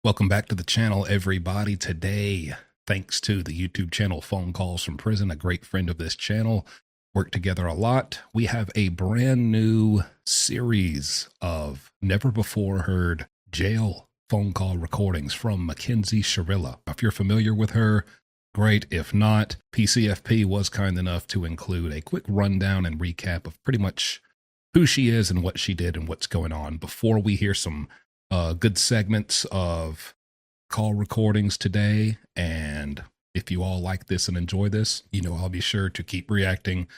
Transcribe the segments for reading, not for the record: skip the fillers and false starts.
Welcome back to the channel, everybody. Today, thanks to the YouTube channel Phone Calls from Prison, a great friend of this channel, work together a lot. We have a brand new series of never before heard jail phone call recordings from Mackenzie Shirilla. If you're familiar with her, great. If not, PCFP was kind enough to include a quick rundown and recap of pretty much who she is and what she did and what's going on before we hear some good segments of call recordings today. And if you all like this and enjoy this, you know I'll be sure to keep reacting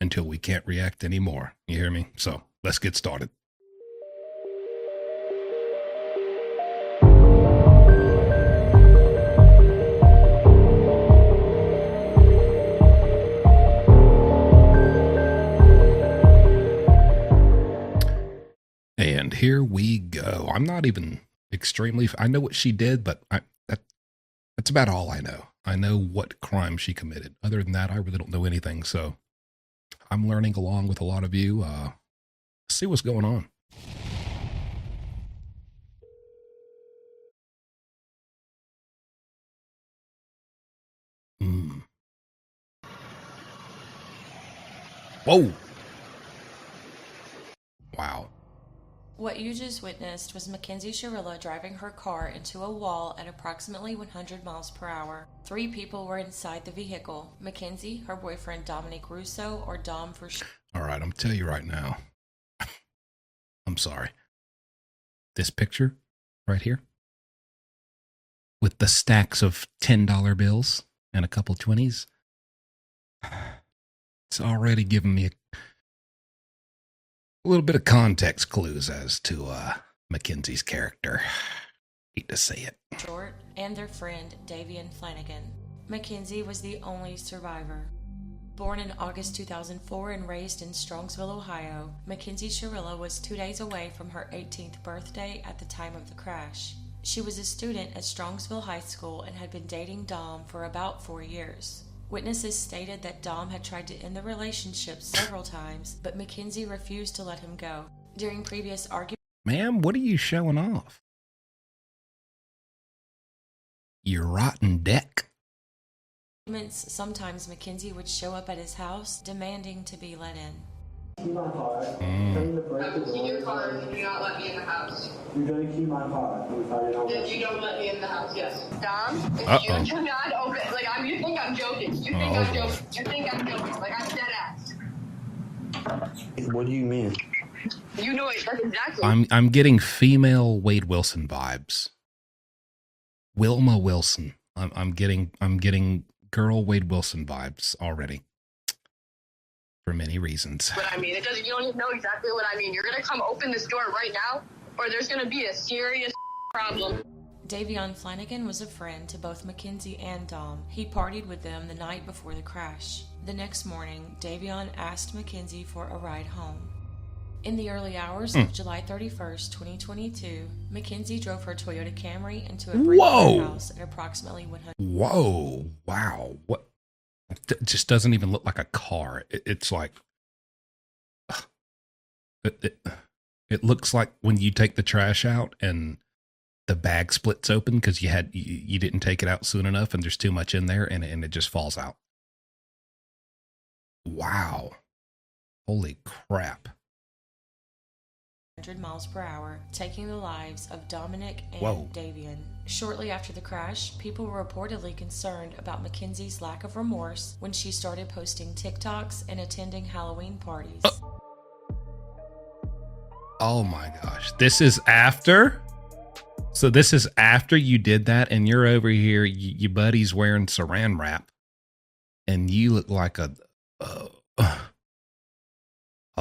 until we can't react anymore. You hear me? So let's get started. And here we go. I'm not even extremely, I know what she did, but that's about all I know. I know what crime she committed. Other than that, I really don't know anything. So I'm learning along with a lot of you. See what's going on. Whoa. Wow. What you just witnessed was Mackenzie Shirilla driving her car into a wall at approximately 100 miles per hour. 3 people were inside the vehicle. Mackenzie, her boyfriend Dominic Russo, or Dom for short. All right, I'm going to tell you right now. I'm sorry. This picture right here with the stacks of $10 bills and a couple 20s, it's already given me a little bit of context clues as to Mackenzie's character. Hate to say it. Short and their friend Davian Flanagan. Mackenzie was the only survivor. Born in August 2004 and raised in Strongsville, Ohio, Mackenzie Shirilla was 2 days away from her 18th birthday at the time of the crash. She was a student at Strongsville High School and had been dating Dom for about 4 years. Witnesses stated that Dom had tried to end the relationship several times, but Mackenzie refused to let him go. During previous arguments, ma'am, what are you showing off? Your rotten deck? Sometimes Mackenzie would show up at his house, demanding to be let in. Key my car. I would key your car and you do not let me in the house. You're going to key my car. If you don't let me in the house, yes. Dom, if you do not open, you think I'm joking. You think I'm joking. You think I'm joking. I'm dead ass. What do you mean? You know it. That's exactly. I'm getting female Wade Wilson vibes. Wilma Wilson. I'm getting girl Wade Wilson vibes already. For many reasons. But I mean, it doesn't. You don't even know exactly what I mean. You're gonna come open this door right now, or there's gonna be a serious problem. Davian Flanagan was a friend to both Mackenzie and Dom. He partied with them the night before the crash. The next morning, Davian asked Mackenzie for a ride home. In the early hours of July 31st, 2022, Mackenzie drove her Toyota Camry into a brick house at approximately 100. Whoa! Wow! What? It just doesn't even look like a car. It's like it looks like when you take the trash out and the bag splits open because you didn't take it out soon enough and there's too much in there and it just falls out. Wow! Holy crap! 100 miles per hour, taking the lives of Dominic and Davian. Shortly after the crash, people were reportedly concerned about Mackenzie's lack of remorse when she started posting TikToks and attending Halloween parties. Oh my gosh. This is after? So this is after you did that and you're over here, your buddy's wearing saran wrap and you look like a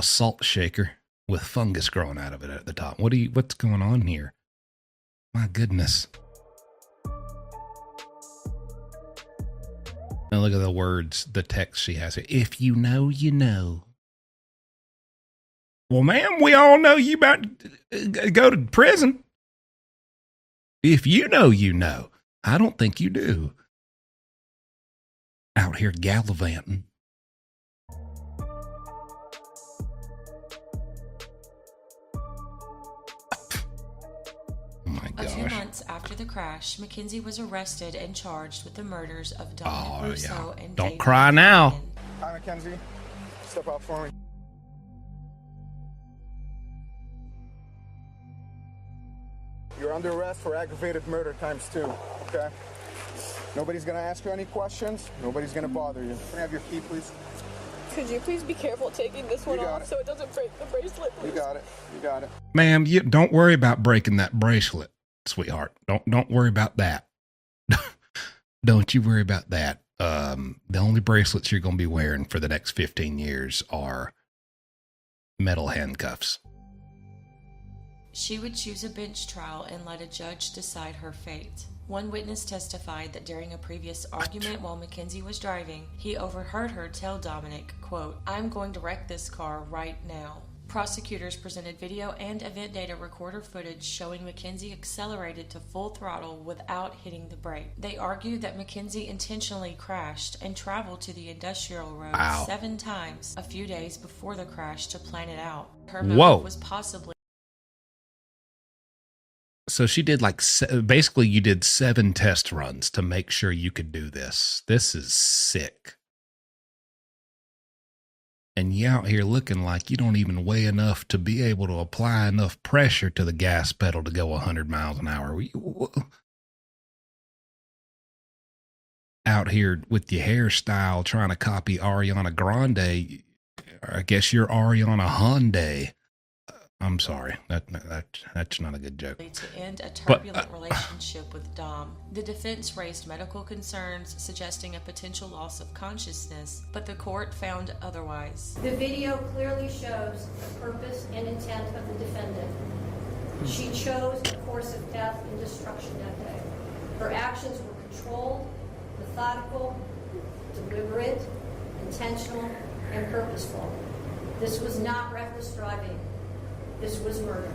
salt shaker with fungus growing out of it at the top. What's going on here? My goodness. Now look at the words, the text she has here. If you know, you know. Well, ma'am, we all know you about to go to prison. If you know, you know. I don't think you do. Out here gallivanting. A few gosh. months after the crash, Mackenzie was arrested and charged with the murders of Dominic Russo and Don't David cry now. Flanagan. Hi, Mackenzie. Step out for me. You're under arrest for aggravated murder ×2, okay? Nobody's gonna ask you any questions. Nobody's gonna bother you. Can I have your key, please? Could you please be careful taking this one off so it doesn't break the bracelet, please? You got it. You got it. Ma'am, you don't worry about breaking that bracelet, sweetheart. Don't worry about that. Don't you worry about that. The only bracelets you're going to be wearing for the next 15 years are metal handcuffs. She would choose a bench trial and let a judge decide her fate. One witness testified that during a previous argument while Mackenzie was driving, he overheard her tell Dominic, quote, "I'm going to wreck this car right now." Prosecutors presented video and event data recorder footage showing Mackenzie accelerated to full throttle without hitting the brake. They argued that Mackenzie intentionally crashed and traveled to the industrial road 7 times a few days before the crash to plan it out. Her motive was possibly... So she did basically you did 7 test runs to make sure you could do this. This is sick. And you out here looking like you don't even weigh enough to be able to apply enough pressure to the gas pedal to go 100 miles an hour. Out here with your hairstyle trying to copy Ariana Grande. I guess you're Ariana Hyundai. I'm sorry. That's not a good joke. To end a turbulent relationship with Dom. The defense raised medical concerns suggesting a potential loss of consciousness, but the court found otherwise. The video clearly shows the purpose and intent of the defendant. She chose a course of death and destruction that day. Her actions were controlled, methodical, deliberate, intentional, and purposeful. This was not reckless driving. This was murder.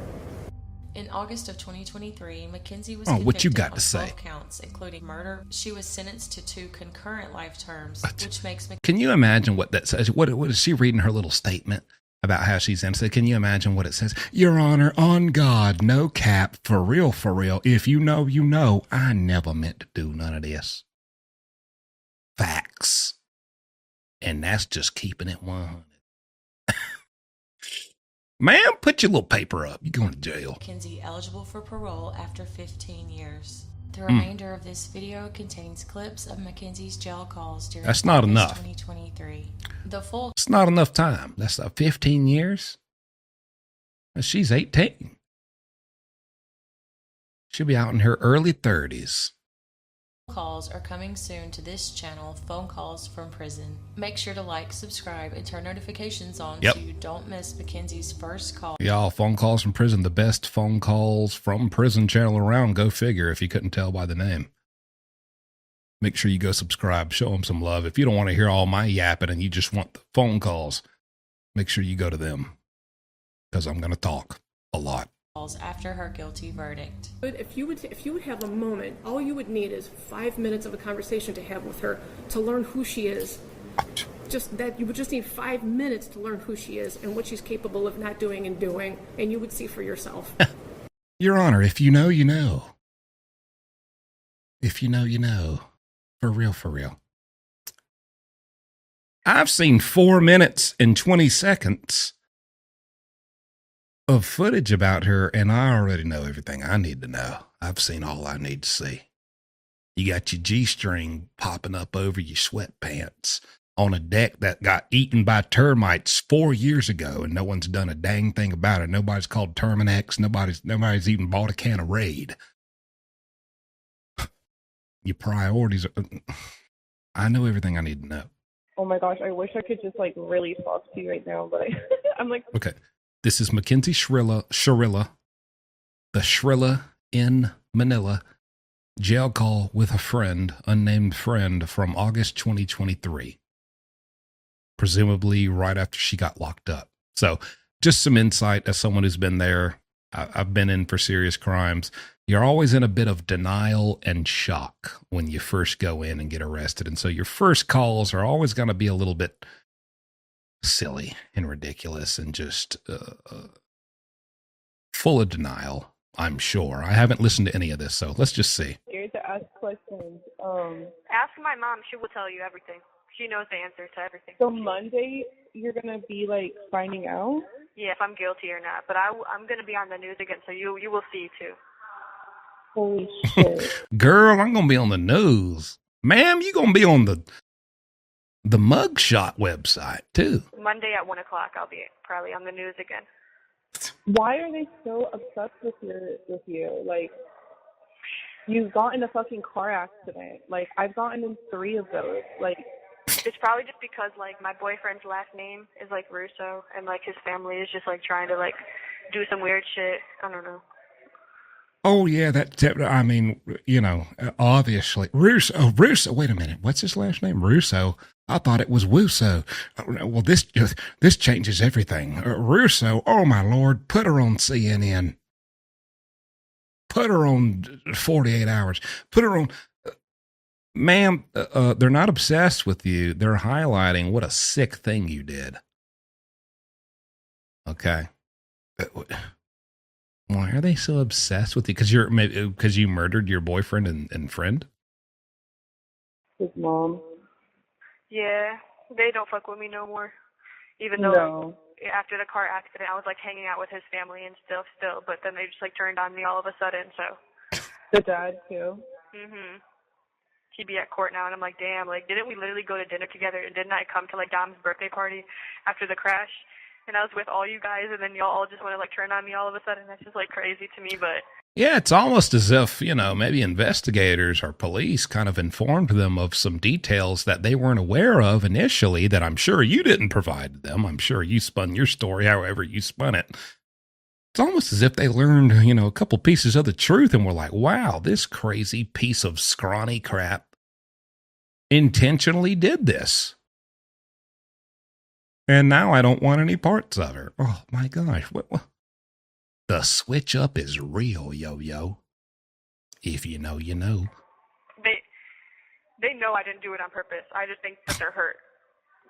In August of 2023, Mackenzie was what you convicted got of to say? 12 counts, including murder. She was sentenced to 2 concurrent life terms, which makes Can you imagine what that says? What is she reading her little statement about how she's innocent? Can you imagine what it says? Your Honor, on God, no cap, for real, if you know, you know, I never meant to do none of this. Facts. And that's just keeping it 100. Ma'am, put your little paper up. You're going to jail. Mackenzie eligible for parole after 15 years. The remainder of this video contains clips of Mackenzie's jail calls during That's not August enough. 2023. The full It's not enough time. That's 15 years. She's 18. She'll be out in her early 30s. calls are coming soon to this channel, Phone Calls from Prison. Make sure to like, subscribe, and turn notifications on so you don't miss Mackenzie's first call. Y'all, Phone Calls from Prison, the best phone calls from prison channel around. Go figure if you couldn't tell by the name. Make sure you go subscribe. Show them some love. If you don't want to hear all my yapping and you just want the phone calls, make sure you go to them because I'm going to talk a lot. After her guilty verdict. If you would have a moment, all you would need is 5 minutes of a conversation to have with her to learn who she is. Just that you would just need 5 minutes to learn who she is and what she's capable of not doing and doing, and you would see for yourself. Your Honor, if you know, you know. If you know, you know. For real, for real. I've seen 4 minutes and 20 seconds of footage about her, and I already know everything I need to know. I've seen all I need to see. You got your G-string popping up over your sweatpants on a deck that got eaten by termites 4 years ago, and no one's done a dang thing about it. Nobody's called Terminex. Nobody's even bought a can of Raid. Your priorities are... I know everything I need to know. Oh my gosh, I wish I could just really talk to you right now, but I'm like... Okay. This is Mackenzie Shirilla, the Shirilla in Manila, jail call with a friend, unnamed friend, from August 2023. Presumably right after she got locked up. So just some insight as someone who's been there. I've been in for serious crimes. You're always in a bit of denial and shock when you first go in and get arrested. And so your first calls are always going to be a little bit silly and ridiculous and just full of denial. I'm sure. I haven't listened to any of this, so let's just see. Scared to ask questions. Ask my mom. She will tell you everything. She knows the answer to everything. So Monday, you're gonna be like finding out? Yeah, if I'm guilty or not. But I'm gonna be on the news again, so you will see too. Holy shit. Girl, I'm going to be on the news. Ma'am, you going to be on the mugshot website, too. Monday at 1:00, I'll be probably on the news again. Why are they so obsessed with you? Like, you got in a fucking car accident. Like, I've gotten in 3 of those. Like, it's probably just because, like, my boyfriend's last name is, like, Russo, and, like, his family is just, like, trying to, like, do some weird shit. I don't know. Oh, yeah, I mean, you know, obviously. Russo, wait a minute. What's his last name? Russo. I thought it was Wusso. Well, this changes everything. Russo, oh, my Lord, put her on CNN. Put her on 48 hours. Put her on... Ma'am, they're not obsessed with you. They're highlighting what a sick thing you did. Okay. Why are they so obsessed with you? Because you murdered your boyfriend and friend? his mom. Yeah, they don't fuck with me no more. Even though like, after the car accident, I was like hanging out with his family and stuff still, but then they just like turned on me all of a sudden. So the dad too. Mhm. He'd be at court now, and I'm like, damn, like didn't we literally go to dinner together? And didn't I come to like Dom's birthday party after the crash? And I was with all you guys, and then y'all all just want to like turn on me all of a sudden. That's just like crazy to me, but. Yeah, it's almost as if, you know, maybe investigators or police kind of informed them of some details that they weren't aware of initially that I'm sure you didn't provide to them. I'm sure you spun your story however you spun it. It's almost as if they learned, you know, a couple pieces of the truth and were like, wow, this crazy piece of scrawny crap intentionally did this. And now I don't want any parts of her. Oh, my gosh. What? The switch up is real, yo-yo. If you know, you know. They know I didn't do it on purpose. I just think that they're hurt.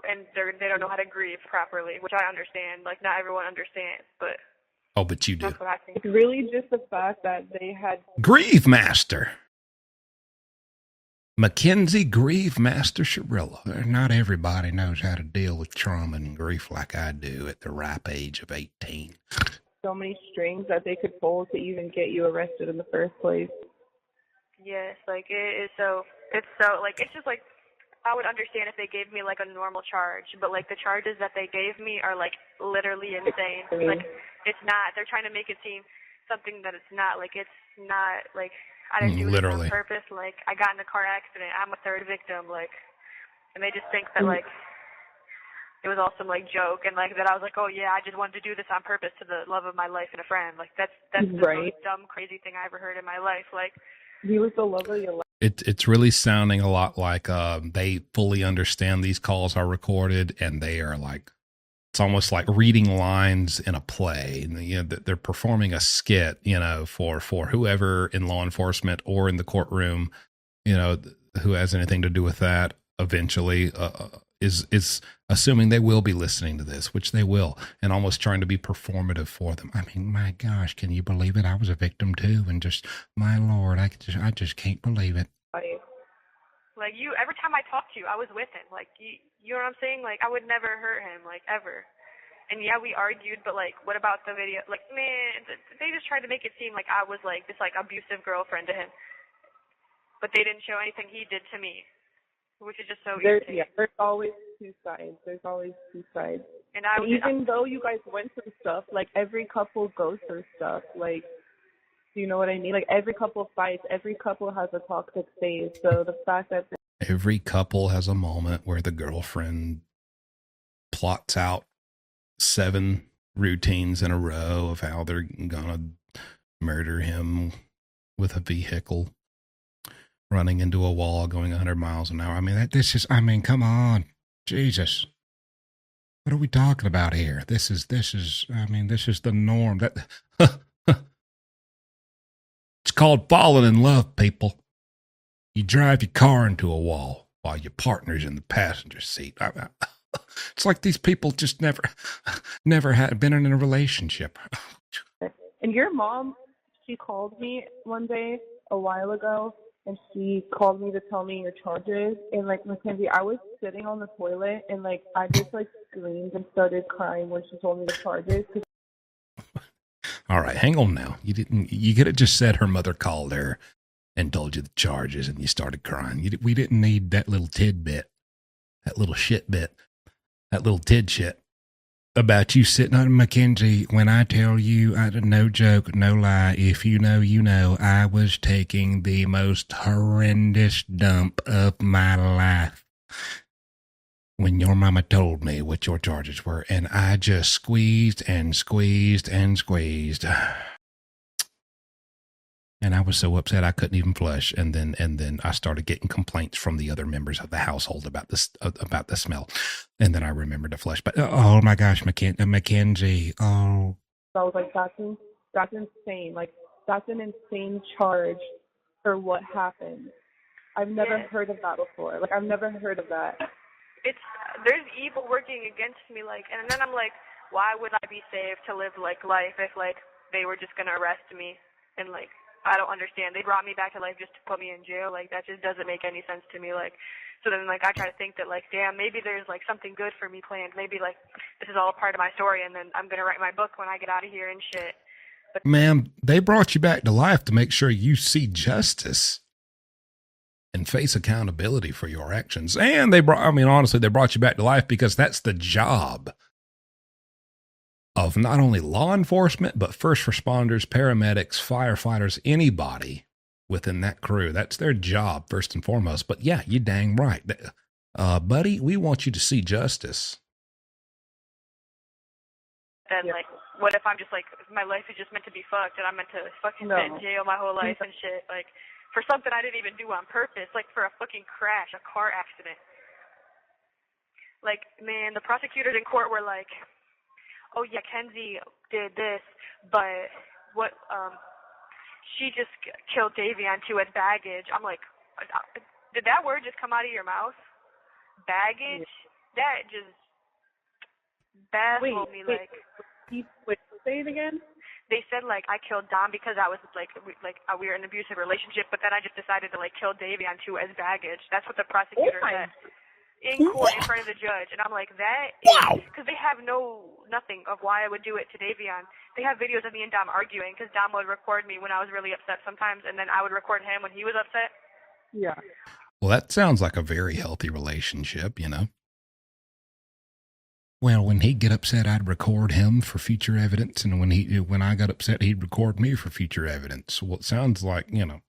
And they don't know how to grieve properly, which I understand. Like, not everyone understands, but... Oh, but you do. That's what I think. It's really just the fact that they had... Grieve Master. Mackenzie Grieve Master Shirilla. Not everybody knows how to deal with trauma and grief like I do at the ripe age of 18. So many strings that they could pull to even get you arrested in the first place. Yes, like it's just like I would understand if they gave me like a normal charge, but like the charges that they gave me are like literally insane. Like it's not. They're trying to make it seem something that it's not. Like it's not. Like I didn't do it on purpose. Like I got in a car accident. I'm a third victim. Like, and they just think that like. It was all some like joke, and like that I was like, oh yeah, I just wanted to do this on purpose to the love of my life and a friend. Like that's the most dumb, crazy thing I ever heard in my life. Like he was the love of your life. It's really sounding a lot like they fully understand these calls are recorded, and they are like, it's almost like reading lines in a play. And, you know, they're performing a skit, you know, for whoever in law enforcement or in the courtroom, you know, who has anything to do with that eventually. Is assuming they will be listening to this, which they will, and almost trying to be performative for them. I mean, my gosh, can you believe it? I was a victim too, and just, my Lord, I just can't believe it. Like you, every time I talked to you, I was with him. Like you know what I'm saying? Like I would never hurt him, like ever. And yeah, we argued, but like, what about the video? Like, man, they just tried to make it seem like I was like this like abusive girlfriend to him, but they didn't show anything he did to me. Which is just so irritating. Yeah, there's always two sides. And even though you guys went through stuff, like every couple goes through stuff. Like, do you know what I mean? Like every couple fights, every couple has a toxic phase. So the fact that every couple has a moment where the girlfriend plots out 7 routines in a row of how they're gonna murder him with a vehicle. Running into a wall, going 100 miles an hour. I mean, come on, Jesus. What are we talking about here? This is the norm. It's called falling in love, people. You drive your car into a wall while your partner's in the passenger seat. It's like these people just never had been in a relationship. And your mom, she called me one day a while ago, and she called me to tell me your charges. And like, Mackenzie, I was sitting on the toilet, and like, I just like screamed and started crying when she told me the charges. All right, hang on now. You could have just said her mother called her and told you the charges, and you started crying. We didn't need that little tidbit, that little shit bit, that little tid shit about you sitting on Mackenzie. When I tell you, no joke, no lie, if you know, you know, I was taking the most horrendous dump of my life when your mama told me what your charges were, and I just squeezed and squeezed and squeezed. And I was so upset I couldn't even flush. And then I started getting complaints from the other members of the household about the smell. And then I remembered to flush. But oh my gosh, Mackenzie. Oh. So I was like, that's insane. Like, that's an insane charge for what happened. I've never heard of that before. Like, I've never heard of that. There's evil working against me, like, and then I'm like, why would I be saved to live like life if like they were just gonna arrest me and like. I don't understand. They brought me back to life just to put me in jail. Like, that just doesn't make any sense to me. Like, so then, like, I try to think that, like, damn, maybe there's, like, something good for me planned. Maybe, like, this is all a part of my story, and then I'm going to write my book when I get out of here and shit. But, ma'am, they brought you back to life to make sure you see justice and face accountability for your actions. And honestly, they brought you back to life because that's the job of not only law enforcement, but first responders, paramedics, firefighters, anybody within that crew. That's their job, first and foremost. But yeah, you dang right. Buddy, we want you to see justice. then, like, what if I'm just, like, my life is just meant to be fucked and I'm meant to fucking sit in jail my whole life and shit, like, for something I didn't even do on purpose, like, for a fucking crash, a car accident. Like, man, the prosecutors in court were like, oh, yeah, Kenzie did this, but she just killed Davion too as baggage. I'm like, did that word just come out of your mouth? Baggage? That just baffled me. Like, wait, say it again? They said, like, I killed Dom because I was, like we were in an abusive relationship, but then I just decided to, like, kill Davion too as baggage. That's what the prosecutor said. In court, in front of the judge, and I'm like, that is, because they have nothing of why I would do it to Davion. They have videos of me and Dom arguing, because Dom would record me when I was really upset sometimes, and then I would record him when he was upset. Yeah. Well, that sounds like a very healthy relationship, you know? Well, when he'd get upset, I'd record him for future evidence, and when I got upset, he'd record me for future evidence. Well, it sounds like, you know,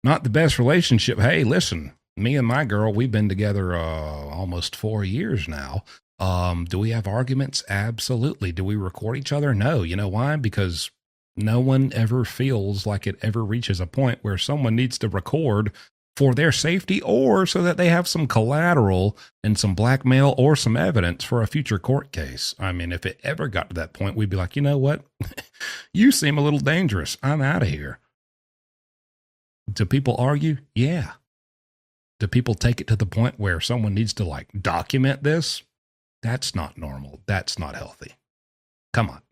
not the best relationship. Hey, listen. Me and my girl, we've been together almost 4 years now. Do we have arguments? Absolutely. Do we record each other? No. You know why? Because no one ever feels like it ever reaches a point where someone needs to record for their safety or so that they have some collateral and some blackmail or some evidence for a future court case. I mean, if it ever got to that point, we'd be like, you know what? You seem a little dangerous. I'm out of here. Do people argue? Yeah. Do people take it to the point where someone needs to, like, document this? That's not normal. That's not healthy. Come on.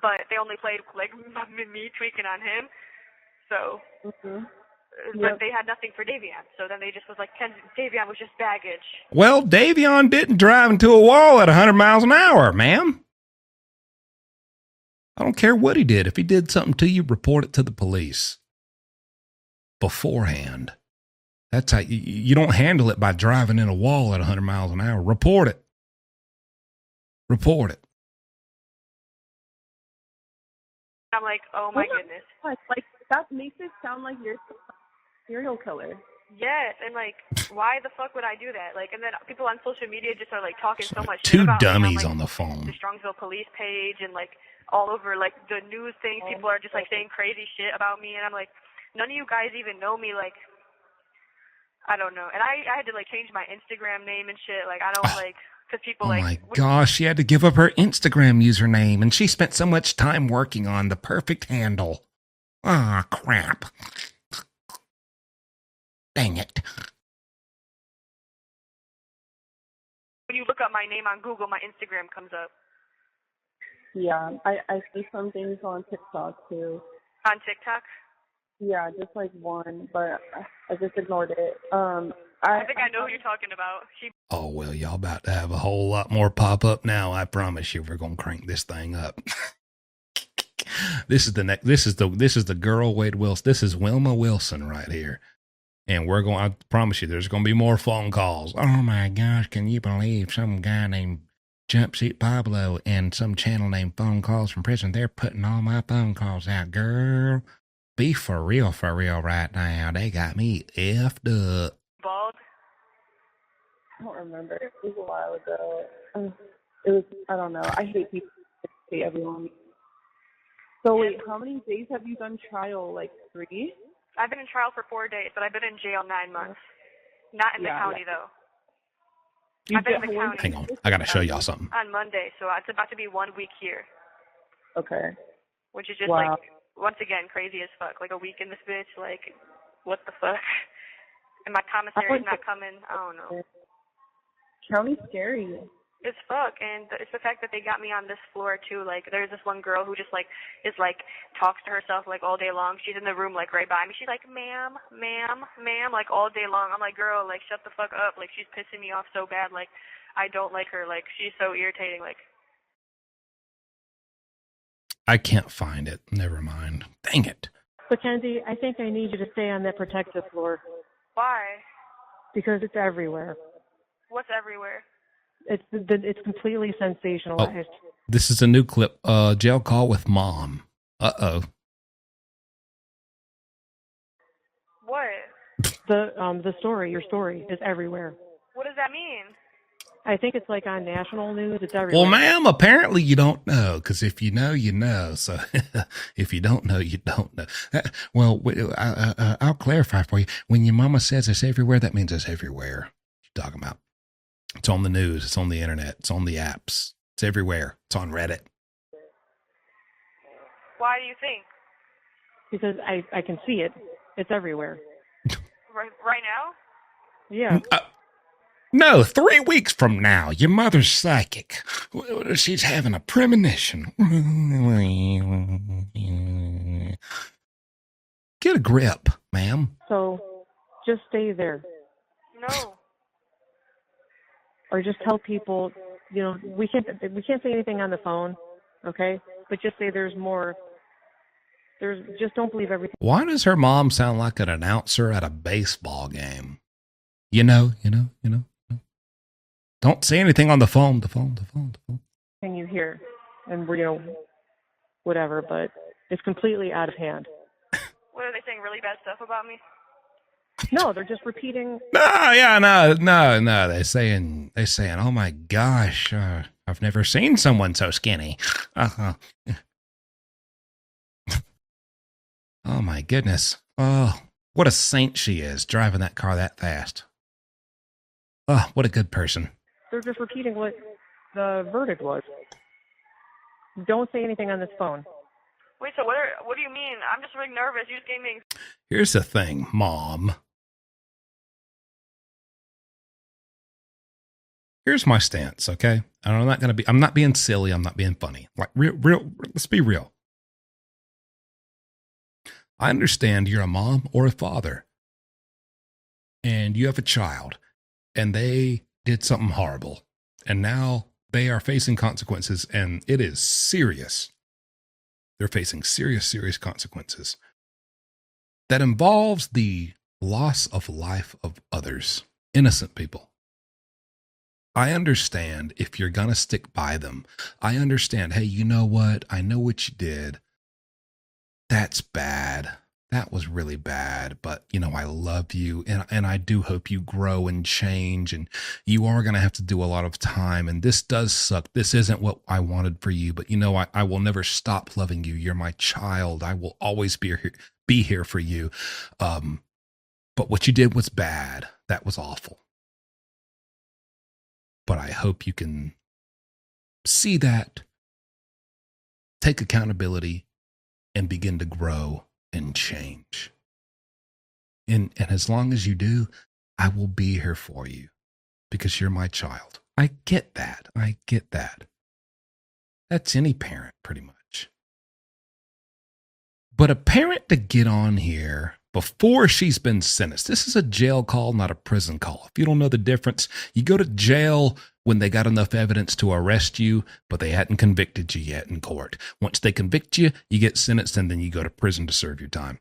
But they only played, like, me tweaking on him. So, but they had nothing for Davion. So then they just was like, Davion was just baggage. Well, Davion didn't drive into a wall at 100 miles an hour, ma'am. I don't care what he did. If he did something to you, report it to the police beforehand. That's how you don't handle it by driving in a wall at 100 miles an hour. Report it. Report it. I'm like, oh my goodness. Like, that makes it sound like you're a serial killer. Yes, and like, why the fuck would I do that? Like, and then people on social media just are like talking so much shit about dummies me on the phone. The Strongsville police page and like all over like the news things. People are just like saying crazy shit about me, and I'm like, none of you guys even know me. Like, I don't know. And I had to, like, change my Instagram name and shit. Like, I don't, like, because people, like... Oh, my gosh, she had to give up her Instagram username, and she spent so much time working on the perfect handle. Ah, crap. Dang it. When you look up my name on Google, my Instagram comes up. Yeah, I see some things on TikTok, too. On TikTok? Yeah, just like one, but I just ignored it. I think I know who you're talking about. Oh, well, y'all about to have a whole lot more pop up now. I promise you, we're going to crank this thing up. This is the girl Wade Wilson. This is Wilma Wilson right here. And I promise you, there's going to be more phone calls. Oh my gosh, can you believe some guy named Jumpsuit Pablo and some channel named Phone Calls from Prison? They're putting all my phone calls out, girl. Be for real right now. They got me effed up. Bald? I don't remember. It was a while ago. It was, I don't know. I hate people say everyone. So wait, how many days have you done trial? Like 3? I've been in trial for 4 days, but I've been in jail 9 months. Not in the county, though. I've been in the county. Hang on. I got to show y'all something. On Monday, so it's about to be 1 week here. Okay. Which is just like, once again, crazy as fuck. Like a week in this bitch, like, what the fuck? And my commissary's not coming. I don't know. County's scary. It's fuck, and it's the fact that they got me on this floor too. Like, there's this one girl who just like is like talks to herself like all day long. She's in the room like right by me. She's like, ma'am, like all day long. I'm like, girl, like shut the fuck up. Like she's pissing me off so bad. Like I don't like her. Like she's so irritating. Like I can't find it. Never mind. Dang it. Mackenzie, I think I need you to stay on that protective floor. why? Because it's everywhere. What's everywhere? It's completely sensationalized. Oh, this is a new clip. Jail call with mom. Uh-oh. What? The story, your story is everywhere. What does that mean? I think it's like on national news. It's everywhere. Well, ma'am, apparently you don't know, because if you know, you know. So if you don't know, you don't know. Well, I'll clarify for you. When your mama says it's everywhere, that means it's everywhere. What you talking about? It's on the news. It's on the internet. It's on the apps. It's everywhere. It's on Reddit. Why do you think? Because I can see it. It's everywhere. Right now? Yeah. No, 3 weeks from now, your mother's psychic. She's having a premonition. Get a grip, ma'am. So just stay there. No. Or just tell people, you know, we can't say anything on the phone, okay? But just say there's more. Just don't believe everything. Why does her mom sound like an announcer at a baseball game? You know. Don't say anything on the phone. The phone. Thing you hear, and whatever. But it's completely out of hand. What, are they saying really bad stuff about me? No, they're just repeating. No. They're saying, oh my gosh, I've never seen someone so skinny. Oh my goodness. Oh, what a saint she is, driving that car that fast. Oh, what a good person. They're just repeating what the verdict was. Don't say anything on this phone. Wait, so what do you mean? I'm just really nervous. You just gave me... Here's the thing, Mom. Here's my stance, okay? I'm not being silly. I'm not being funny. Like, real, let's be real. I understand you're a mom or a father, and you have a child, and they did something horrible, and now they are facing consequences, and it is serious. They're facing serious consequences that involves the loss of life of others, innocent people. I understand if you're going to stick by them. I understand, hey, you know what? I know what you did. That's bad. That was really bad, but I love you, and I do hope you grow and change, and you are going to have to do a lot of time, and this does suck. This isn't what I wanted for you, but I will never stop loving you. You're my child. I will always be here for you. But what you did was bad. That was awful. But I hope you can see that, take accountability, and begin to grow and change. And as long as you do, I will be here for you because you're my child. I get that. That's any parent, pretty much. But a parent to get on here before she's been sentenced. This is a jail call, not a prison call. If you don't know the difference, you go to jail when they got enough evidence to arrest you, but they hadn't convicted you yet in court. Once they convict you, you get sentenced, and then you go to prison to serve your time.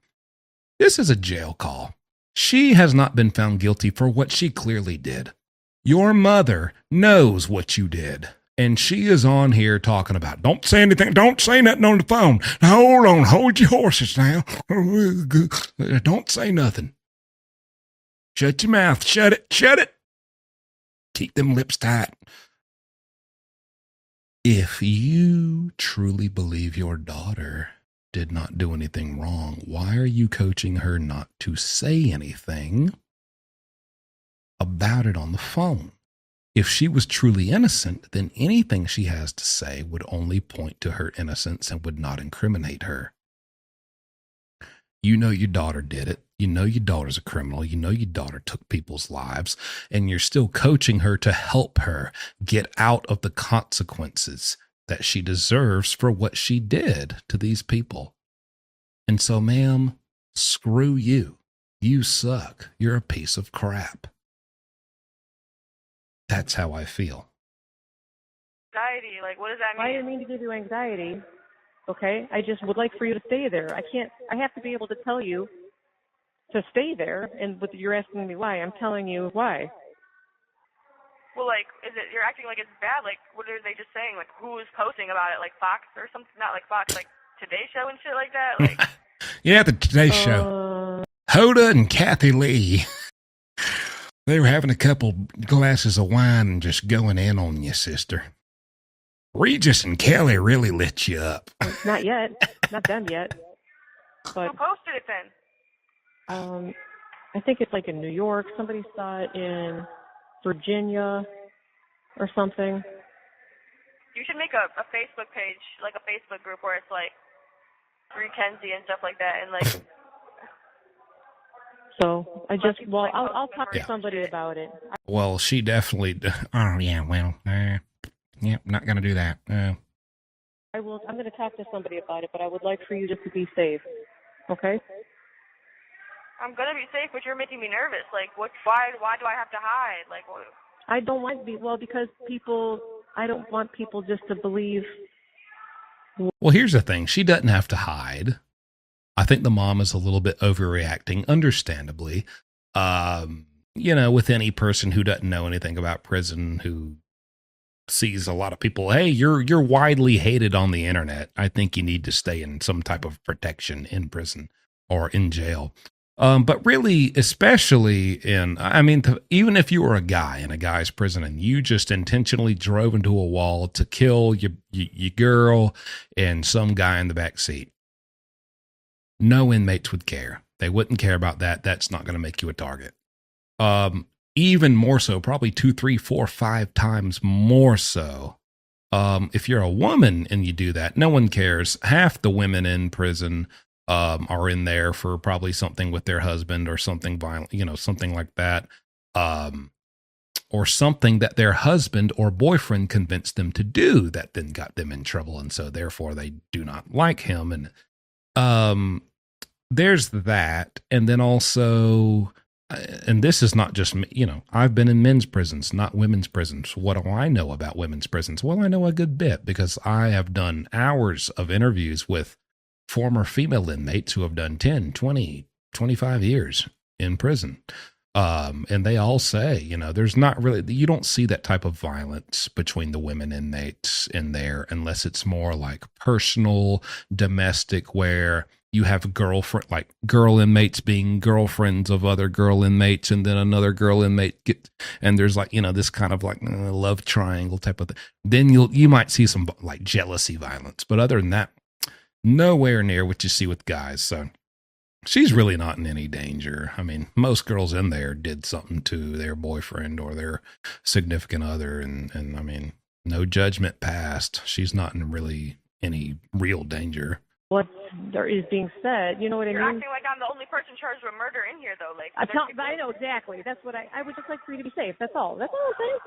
This is a jail call. She has not been found guilty for what she clearly did. Your mother knows what you did. And she is on here talking about, don't say anything, don't say nothing on the phone. Hold on, hold your horses now. Don't say nothing. Shut your mouth, shut it. Keep them lips tight. If you truly believe your daughter did not do anything wrong, why are you coaching her not to say anything about it on the phone? If she was truly innocent, then anything she has to say would only point to her innocence and would not incriminate her. You know your daughter did it. You know your daughter's a criminal. You know your daughter took people's lives, and you're still coaching her to help her get out of the consequences that she deserves for what she did to these people. And so, ma'am, screw you. You suck. You're a piece of crap. That's how I feel. Anxiety, like, what does that mean? I didn't mean to give you anxiety, okay? I just would like for you to stay there. I have to be able to tell you to stay there, and you're asking me why. I'm telling you why. Well, like, you're acting like it's bad? Like, what are they just saying? Like, who is posting about it? Like, Fox or something? Not like Fox, like Today Show and shit like that? Like, yeah, the Today Show. Hoda and Kathy Lee. They were having a couple glasses of wine and just going in on you, sister. Regis and Kelly really lit you up. Not yet. Not them yet. But, who posted it then? I think it's like in New York. Somebody saw it in Virginia or something. You should make a Facebook page, like a Facebook group where it's like Free Kenzie and stuff like that, and like. So I'll talk to somebody about it. Well, she definitely. Oh yeah, well, not gonna do that. I will. I'm gonna talk to somebody about it, but I would like for you just to be safe. Okay. I'm gonna be safe, but you're making me nervous. Like, why do I have to hide? Like, what? I don't want to be. Well, because I don't want people just to believe. Well, here's the thing. She doesn't have to hide. I think the mom is a little bit overreacting, understandably. With any person who doesn't know anything about prison, who sees a lot of people, hey, you're widely hated on the internet. I think you need to stay in some type of protection in prison or in jail. But really, especially even if you were a guy in a guy's prison and you just intentionally drove into a wall to kill your girl and some guy in the back seat, no inmates would care. They wouldn't care about that. That's not going to make you a target. Even more so, probably 2, 3, 4, 5 times more so. If you're a woman and you do that, no one cares. Half the women in prison are in there for probably something with their husband or something violent, something like that. Or something that their husband or boyfriend convinced them to do that then got them in trouble. And so therefore they do not like him. And there's that. And then also, and this is not just me, I've been in men's prisons, not women's prisons. What do I know about women's prisons? Well, I know a good bit because I have done hours of interviews with former female inmates who have done 10, 20, 25 years in prison. And they all say, there's not really, you don't see that type of violence between the women inmates in there unless it's more like personal, domestic, where you have girl inmates being girlfriends of other girl inmates, and then another girl inmate and there's this kind of love triangle type of thing. Then you might see some like jealousy violence, but other than that, nowhere near what you see with guys. So she's really not in any danger. I mean, most girls in there did something to their boyfriend or their significant other, and I mean, no judgment passed. She's not in really any real danger. What there is being said, you know what I mean? You're acting like I'm the only person charged with murder in here, though. Like, I know exactly. That's what I would just like for you to be safe. That's all. That's all I'm saying.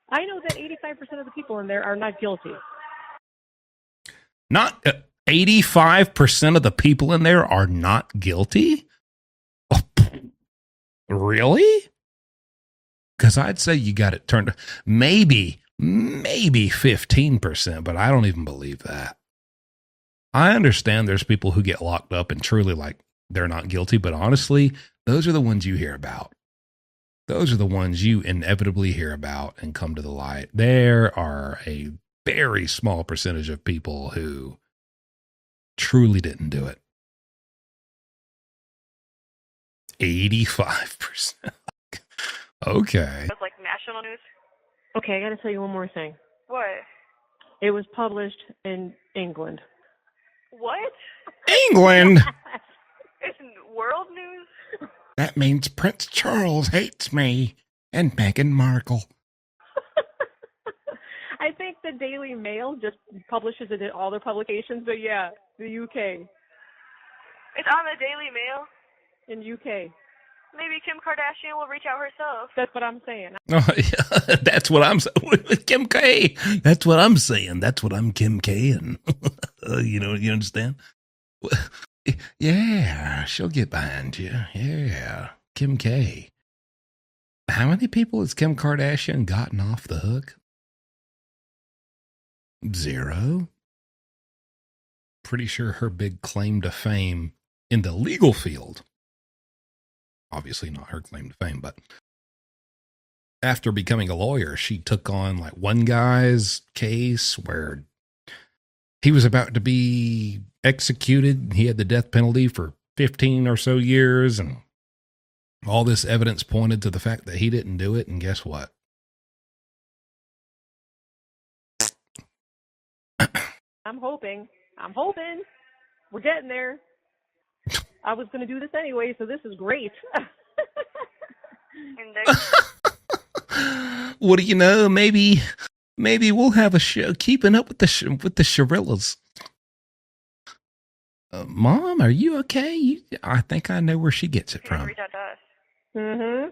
I know that 85% of the people in there are not guilty. Not 85% of the people in there are not guilty? Oh, really? Because I'd say you got it turned, maybe 15%, but I don't even believe that. I understand there's people who get locked up and truly like they're not guilty, but honestly, those are the ones you hear about. Those are the ones you inevitably hear about and come to the light. There are a very small percentage of people who truly didn't do it. 85%. Okay. It's like national news. Okay, I got to tell you one more thing. What? It was published in England. What? England? It's world news? That means Prince Charles hates me and Meghan Markle. I think the Daily Mail just publishes it in all their publications, but yeah, the UK. It's on the Daily Mail? In UK. Maybe Kim Kardashian will reach out herself. That's what I'm saying. Oh, yeah, that's what I'm saying. Kim K. That's what I'm saying. That's what I'm Kim K-ing. You know, you understand? Yeah, she'll get behind you. Yeah, Kim K. How many people has Kim Kardashian gotten off the hook? 0. Pretty sure her big claim to fame in the legal field, obviously not her claim to fame, but after becoming a lawyer, she took on like one guy's case where he was about to be executed. He had the death penalty for 15 or so years, and all this evidence pointed to the fact that he didn't do it. And guess what? I'm hoping. We're getting there. I was going to do this anyway, so this is great. What do you know? Maybe we'll have a show keeping up with the Shirillas. Mom, are you okay? I think I know where she gets it from. Reach out to us. Mm-hmm.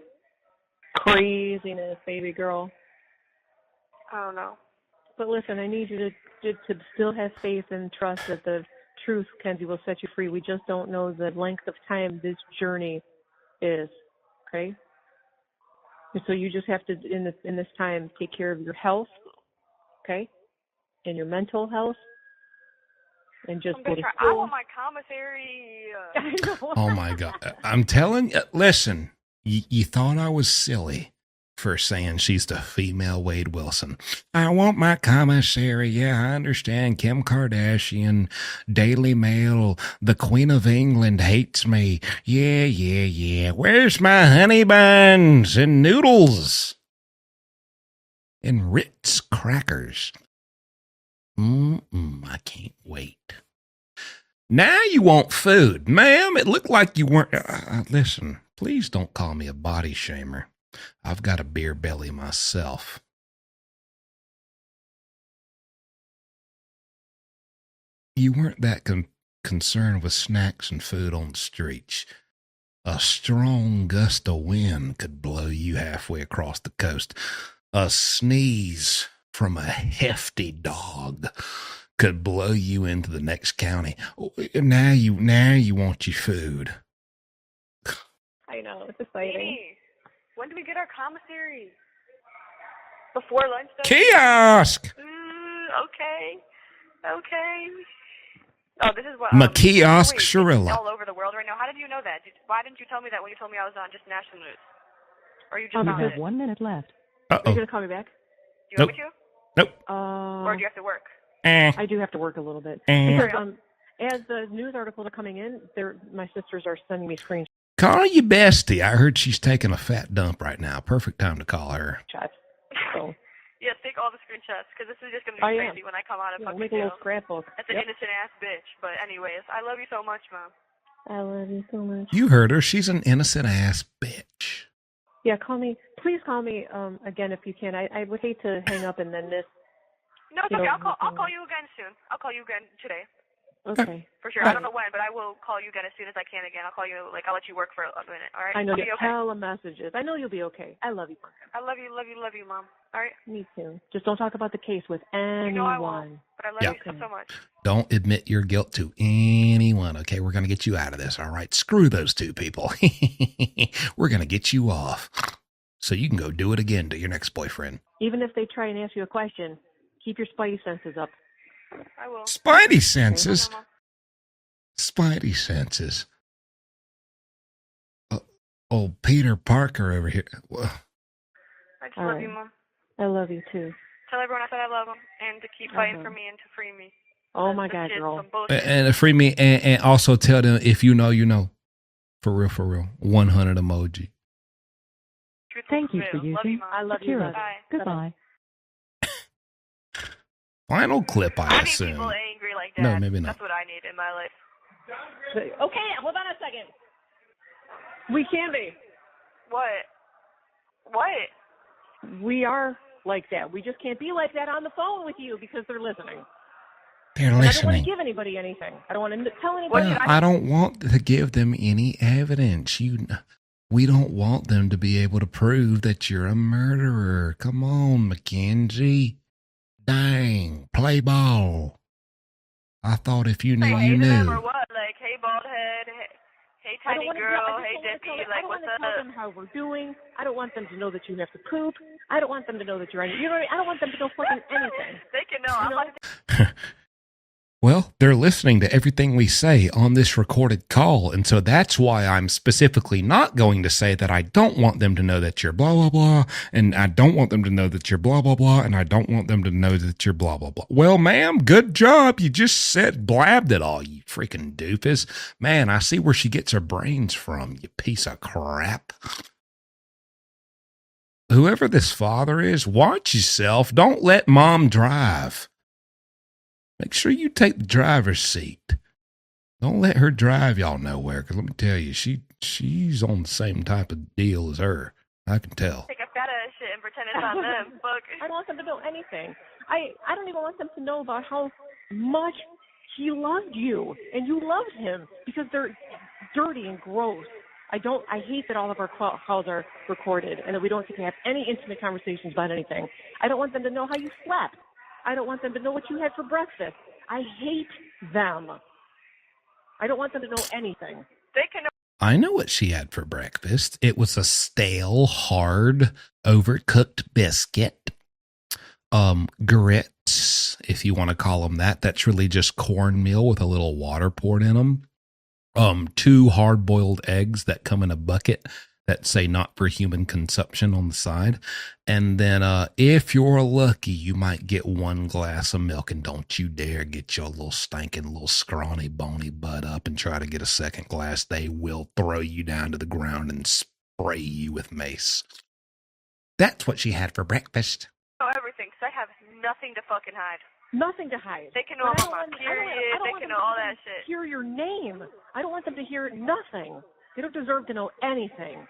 Craziness, baby girl. I don't know. But listen, I need you to still have faith and trust that the truth, Kenzie, will set you free. We just don't know the length of time this journey is, okay? And so you just have to, in this time, take care of your health, okay? And your mental health. And just go to school. I want my commissary. I know. Oh, my God. I'm telling you, listen, you thought I was silly for saying she's the female Wade Wilson. I want my commissary. Yeah, I understand. Kim Kardashian, Daily Mail, the Queen of England hates me. Yeah. Where's my honey buns and noodles? And Ritz crackers. I can't wait. Now you want food. Ma'am, it looked like you weren't. Listen, please don't call me a body shamer. I've got a beer belly myself. You weren't that concerned with snacks and food on the streets. A strong gust of wind could blow you halfway across the coast. A sneeze from a hefty dog could blow you into the next county. Now you want your food. I know, it's exciting. Amy, when do we get our commissary? Before lunch, though? Kiosk! Okay. Oh, this is what... Kiosk Shirilla. All over the world right now. How did you know that? Why didn't you tell me that when you told me I was on just national news? Or you just you have 1 minute left. Are you going to call me back? Do you want me to? Nope. Or do you have to work? I do have to work a little bit. Because, as the news articles are coming in, my sisters are sending me screenshots. Call your bestie. I heard she's taking a fat dump right now. Perfect time to call her. So. Yes, take all the screenshots, because this is just going to be crazy when I come out of fucking make a little scrapbook. That's an innocent-ass bitch. But anyways, I love you so much, Mom. I love you so much. You heard her. She's an innocent-ass bitch. Yeah, call me. Please call me again if you can. I would hate to hang up and then miss. No, it's okay. I'll call you again soon. I'll call you again today. Okay. For sure. I don't know when, but I will call you again as soon as I can again. I'll call you, I'll let you work for a minute, all right? I know you'll you be okay. hella messages. I know you'll be okay. I love you. I love you, Mom. All right. Me too. Just don't talk about the case with anyone. You know I won't, but I love Yeah. you so much. Don't admit your guilt to anyone, okay? We're going to get you out of this, all right? Screw those two people. We're going to get you off so you can go do it again to your next boyfriend. Even if they try and ask you a question, keep your spidey senses up. I will. Spidey senses? Okay, Mama. Spidey senses. Oh, Peter Parker over here. Well, I just All love right. you, Mom. I love you too. Tell everyone I said I love them and to keep fighting for me and to free me. Oh my This God, shit's girl. some bullshit. and free me, and also tell them, if you know, you know. For real. 100 emoji. Truthful Thank you for prevail. Love using Mom. I love you. Shakira. Bye. Goodbye. Final clip, I I need assume. people angry like that. No, maybe not. That's what I need in my life. Okay, hold on a second. We can be. What? We are like that. We just can't be like that on the phone with you because they're listening. They're And I don't want listening. to give anybody anything. I don't want to tell anybody. Well, I don't want to give them any evidence. We don't want them to be able to prove that you're a murderer. Come on, Mackenzie. Dang, play ball. I thought if you knew, Hey, you to them or knew. what? Like, hey, bald head. Hey, I don't tiny want to girl. tell, Hey, Dippy. I Like, don't want what's to tell up? them how we're doing. I don't want them to know that you have to poop. I don't want them to know that you're on. You know what I mean? I don't want them to know fucking anything. They can know. I'm about to Well, they're listening to everything we say on this recorded call. And so that's why I'm specifically not going to say that I don't want them to know that you're blah, blah, blah. And I don't want them to know that you're blah, blah, blah. And I don't want them to know that you're blah, blah, blah. Well, ma'am, good job. You just blabbed it all, you freaking doofus. Man, I see where she gets her brains from, you piece of crap. Whoever this father is, watch yourself. Don't let mom drive. Make sure you take the driver's seat. Don't let her drive y'all nowhere, because let me tell you, she's on the same type of deal as her. I can tell. take a fat ass shit and pretend it's on them. Fuck. I don't want them to know anything. I don't even want them to know about how much he loved you and you loved him because they're dirty and gross. I hate that all of our calls are recorded and that we don't get to have any intimate conversations about anything. I don't want them to know how you slept. I don't want them to know what you had for breakfast. I hate them. I don't want them to know anything. They can know. I know what she had for breakfast. It was a stale, hard, overcooked biscuit. Grits, if you want to call them that. That's really just cornmeal with a little water poured in them. 2 hard-boiled eggs that come in a bucket that say not for human consumption on the side. And then if you're lucky, you might get 1 glass of milk. And don't you dare get your little stinking, little scrawny, bony butt up and try to get a second glass. They will throw you down to the ground and spray you with mace. That's what she had for breakfast. Know everything, because I have nothing to fucking hide. Nothing to hide. They can know But I about my don't want- period. I don't They want can them know all to that shit. hear your name. I don't want them to hear nothing. They don't deserve to know anything.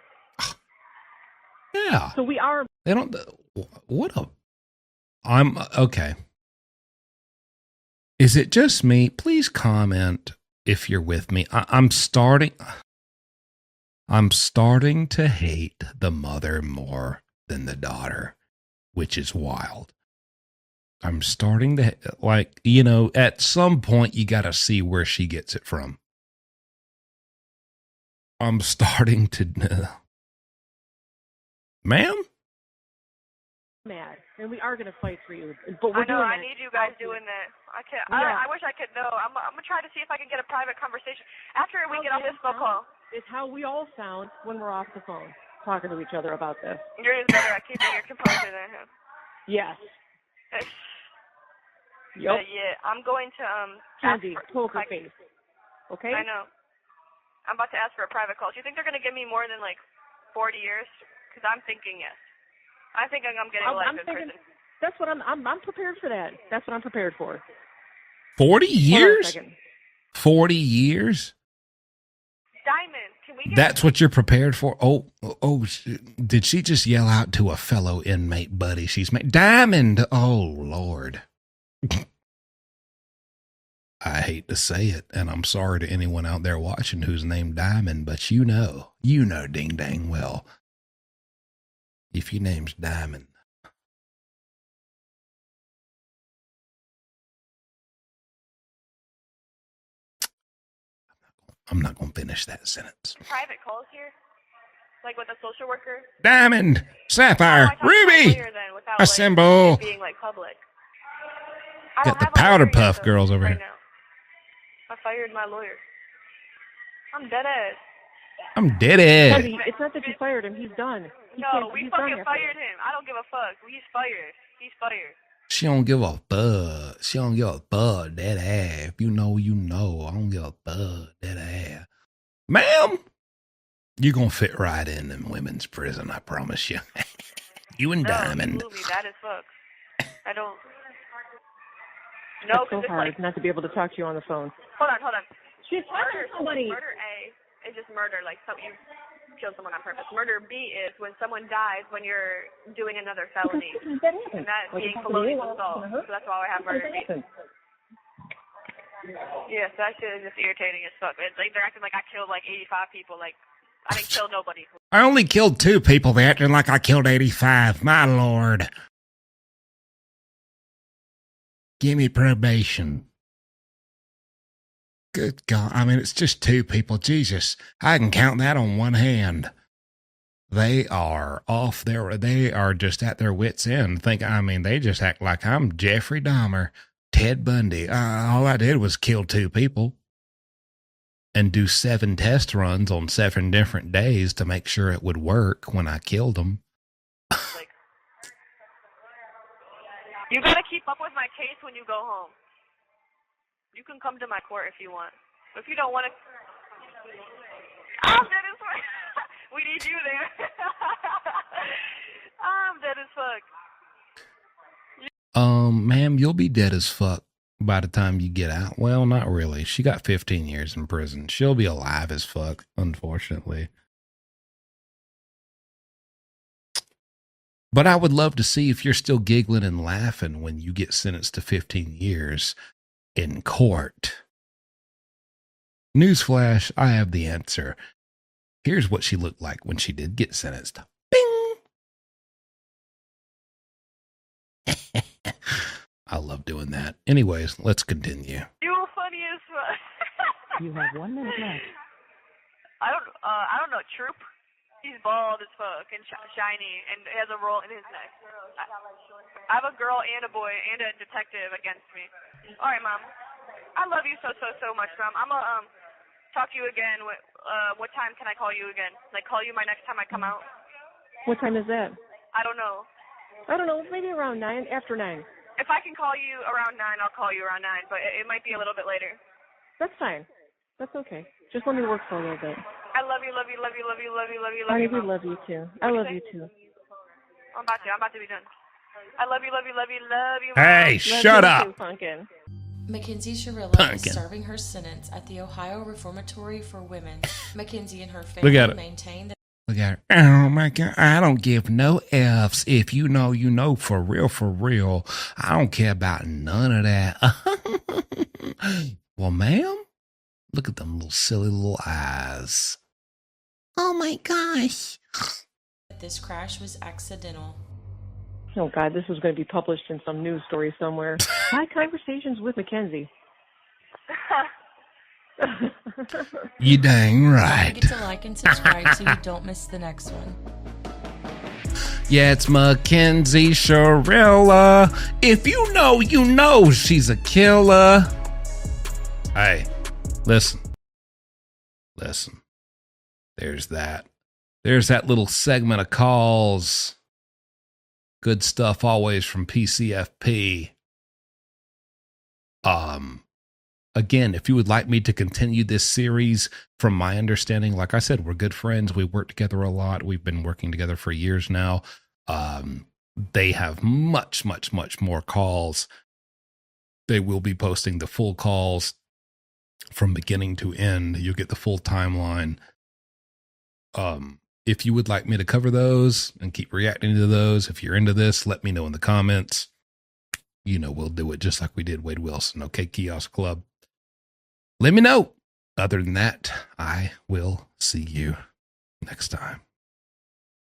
Yeah. So we are. They don't. I'm okay. Is it just me? Please comment if you're with me. I'm starting to hate the mother more than the daughter, which is wild. I'm starting to, like, at some point you got to see where she gets it from. I'm starting to, ma'am? Mad, and we are going to fight for you. But we're I know. doing I that. need you guys doing that. I can't. Yeah. I wish I could know. I'm gonna try to see if I can get a private conversation after we get off this phone call. It's how we all sound when we're off the phone talking to each other about this. You're just better at keeping your composure than him. Yes. But yeah, I'm going to Kenzie, poker face. Okay. I know. I'm about to ask for a private call. Do you think they're gonna give me more than like 40 years? Because I'm thinking yes. I think I'm getting life in prison. That's what I'm prepared for that. That's what I'm prepared for. 40 years? 40 years? Diamond, can we get That's what you're prepared for? Did she just yell out to a fellow inmate buddy she's made? Diamond! Oh, Lord. I hate to say it, and I'm sorry to anyone out there watching who's named Diamond, but you know ding dang well. If your name's Diamond, I'm not going to finish that sentence. Private calls here? Like with a social worker? Diamond, Sapphire, Ruby, assemble. Like, being like public. Got the powder puff girls over here. Now. I fired my lawyer. I'm dead ass. I'm dead ass. It's not that you fired him. He's done. We fucking fired him. I don't give a fuck. He's fired. He's fired. She don't give a fuck. She don't give a fuck. Dead ass. If you know, you know. I don't give a fuck. Dead ass. Ma'am, you're going to fit right in women's prison, I promise you. You and Diamond. Absolutely. That is fuck. I don't... No, it's so hard not to be able to talk to you on the phone. Hold on. She's talking to somebody. Murder A is just murder, like you kill someone on purpose. Murder B is when someone dies when you're doing another felony. And that being colonial assault. So that's why I have murder B. Yes, that shit is just irritating as fuck. It's like they're acting like I killed like 85 people. Like I didn't kill nobody. I only killed 2 people. They're acting like I killed 85. My lord. Give me probation. Good God. I mean, it's just 2 people. Jesus. I can count that on one hand. They are off their, they are just at their wits' end. They just act like I'm Jeffrey Dahmer, Ted Bundy. All I did was kill 2 people and do 7 test runs on 7 different days to make sure it would work when I killed them. You gotta keep up with my case when you go home. You can come to my court if you want. If you don't want to... I'm dead as fuck. We need you there. I'm dead as fuck. Ma'am, you'll be dead as fuck by the time you get out. Well, not really. She got 15 years in prison. She'll be alive as fuck, unfortunately. But I would love to see if you're still giggling and laughing when you get sentenced to 15 years in court. Newsflash, I have the answer. Here's what she looked like when she did get sentenced. Bing! I love doing that. Anyways, let's continue. You're funny as fuck. You have 1 minute left. I don't know, Troop. He's bald as fuck and shiny and has a roll in his neck. I have a girl and a boy and a detective against me. All right, Mom. I love you so much, Mom. I'm gonna talk to you again. What time can I call you again? Like, call you my next time I come out? What time is that? I don't know. Maybe around 9, after 9. If I can call you around 9, I'll call you around 9, but it might be a little bit later. That's fine. That's okay. Just let me work for a little bit. I love you, love you, love you, love you, love you, love you, love I you. do love you too. I love you too. I'm about to be done. I love you, love you, love you, love you. Hey, shut up. Mackenzie Shirilla is serving her sentence at the Ohio Reformatory for Women. Mackenzie and her family maintain that. Look at her. Oh my God. I don't give no F's. If you know, you know, for real, for real. I don't care about none of that. Well, ma'am, look at them little silly little eyes. Oh my gosh. This crash was accidental. Oh God, this is going to be published in some news story somewhere. My conversations with Mackenzie. You dang right. Don't forget to like and subscribe so you don't miss the next one. Yeah, it's Mackenzie Shirilla. If you know, you know she's a killer. Hey, listen. There's that little segment of calls. Good stuff always from PCFP. Again, if you would like me to continue this series, from my understanding, like I said, we're good friends. We work together a lot. We've been working together for years now. They have much more calls. They will be posting the full calls from beginning to end. You'll get the full timeline. If you would like me to cover those and keep reacting to those, if you're into this, let me know in the comments. You know, we'll do it just like we did Wade Wilson. Okay, Kiosk Club. Let me know. Other than that, I will see you next time.